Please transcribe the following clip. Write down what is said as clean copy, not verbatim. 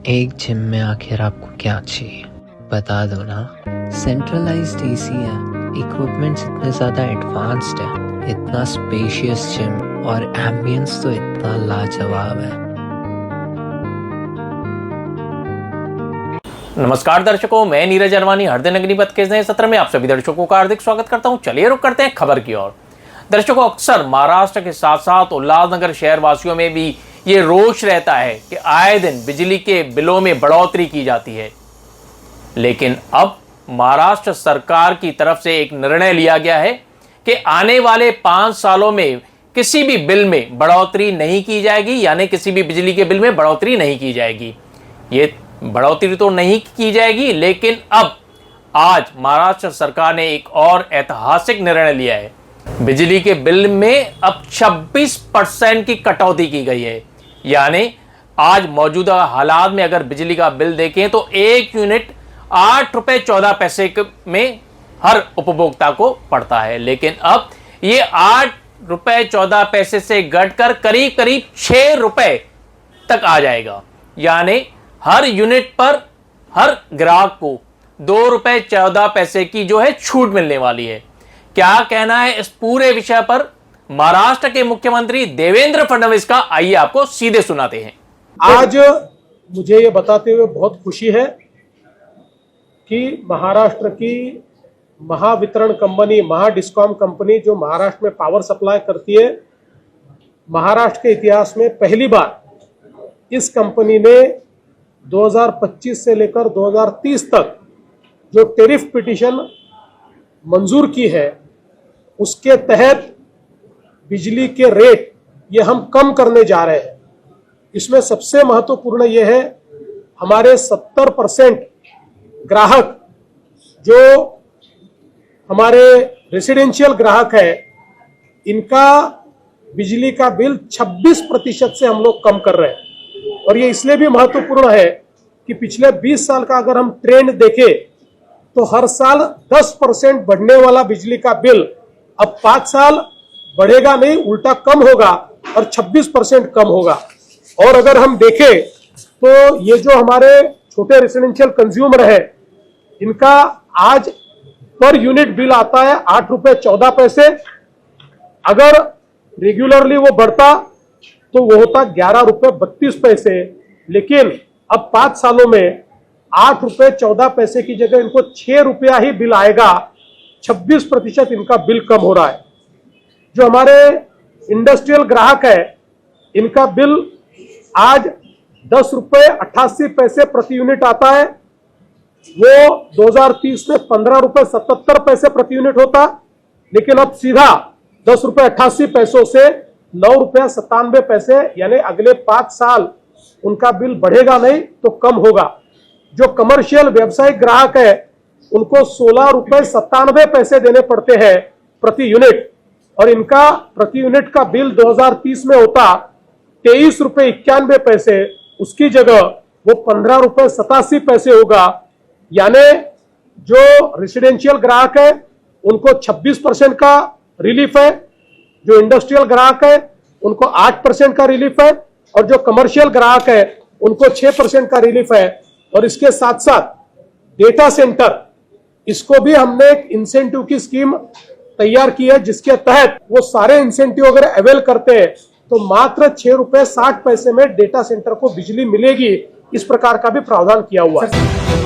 एक जिम में आखिर आपको क्या चाहिए बता दो ना। सेंट्रलाइज्ड एसी है, इक्विपमेंट्स इतने ज़्यादा एडवांस्ड है, इतना स्पेशियस जिम और एम्बियंस तो इतना लाजवाब है। नमस्कार दर्शकों, मैं नीरज अरवानी हर दिन अग्निपथ के नए सत्र में आप सभी दर्शकों का हार्दिक स्वागत करता हूं। चलिए रुक करते हैं खबर की ओर। दर्शकों, अक्सर महाराष्ट्र के साथ साथ उल्लासनगर शहर वासियों में भी ये रोष रहता है कि आए दिन बिजली के बिलों में बढ़ोतरी की जाती है, लेकिन अब महाराष्ट्र सरकार की तरफ से एक निर्णय लिया गया है कि आने वाले 5 सालों में किसी भी बिल में बढ़ोतरी नहीं की जाएगी, यानी किसी भी बिजली के बिल में बढ़ोतरी नहीं की जाएगी। ये बढ़ोतरी तो नहीं की जाएगी, लेकिन अब आज महाराष्ट्र सरकार ने एक और ऐतिहासिक निर्णय लिया है। बिजली के बिल में अब 26% की कटौती की गई है, यानी आज मौजूदा हालात में अगर बिजली का बिल देखें तो 1 यूनिट 8 रुपए 14 पैसे में हर उपभोक्ता को पड़ता है, लेकिन अब ये 8 रुपए 14 पैसे से घटकर करीब करीब 6 रुपए तक आ जाएगा। यानी हर यूनिट पर हर ग्राहक को 2 रुपए 14 पैसे की जो है छूट मिलने वाली है। क्या कहना है इस पूरे विषय पर महाराष्ट्र के मुख्यमंत्री देवेंद्र फडणवीस का, आइए आपको सीधे सुनाते हैं। आज मुझे ये बताते हुए बहुत खुशी है कि महाराष्ट्र की महावितरण कंपनी, महाडिस्कॉम कंपनी जो महाराष्ट्र में पावर सप्लाई करती है, महाराष्ट्र के इतिहास में पहली बार इस कंपनी ने 2025 से लेकर 2030 तक जो टैरिफ पिटीशन मंजूर की है, उसके तहत बिजली के रेट ये हम कम करने जा रहे हैं। इसमें सबसे महत्वपूर्ण ये है, हमारे 70% ग्राहक जो हमारे रेसिडेंशियल ग्राहक है, इनका बिजली का बिल 26% से हम लोग कम कर रहे हैं। और ये इसलिए भी महत्वपूर्ण है कि पिछले 20 साल का अगर हम ट्रेंड देखें तो हर साल 10% बढ़ने वाला बिजली का बिल अब 5 साल बढ़ेगा नहीं, उल्टा कम होगा और 26% कम होगा। और अगर हम देखें तो ये जो हमारे छोटे रेसिडेंशियल कंज्यूमर है, इनका आज पर यूनिट बिल आता है 8 रुपए 14 पैसे। अगर रेगुलरली वो बढ़ता तो वो होता 11 रुपए 32 पैसे, लेकिन अब 5 सालों में 8 रुपए 14 पैसे की जगह इनको 6 रुपया ही बिल आएगा। 26% इनका बिल कम हो रहा है। जो हमारे इंडस्ट्रियल ग्राहक है, इनका बिल आज 10 रुपए 88 पैसे प्रति यूनिट आता है। वो 2030 में 15 रुपए 77 पैसे प्रति यूनिट होता, लेकिन अब सीधा 10 रुपए 88 पैसों से 9 रुपया 97 पैसे, यानी अगले 5 साल उनका बिल बढ़ेगा नहीं तो कम होगा। जो कमर्शियल व्यावसायिक ग्राहक है, उनको 16 रुपए 97 पैसे देने पड़ते हैं प्रति यूनिट, और इनका प्रति यूनिट का बिल 2030 में होता 23 रुपए 91 पैसे, उसकी जगह वो 15 रुपए 87 पैसे होगा। यानी जो रेसिडेंशियल ग्राहक है उनको 26% का रिलीफ है, जो इंडस्ट्रियल ग्राहक है उनको 8% का रिलीफ है, और जो कमर्शियल ग्राहक है उनको 6% का रिलीफ है। और इसके साथ साथ डेटा सेंटर, इसको भी हमने एक इंसेंटिव की स्कीम तैयार की है, जिसके तहत वो सारे इंसेंटिव अगर अवेल करते हैं तो मात्र 6 रुपए 60 पैसे में डेटा सेंटर को बिजली मिलेगी। इस प्रकार का भी प्रावधान किया हुआ है।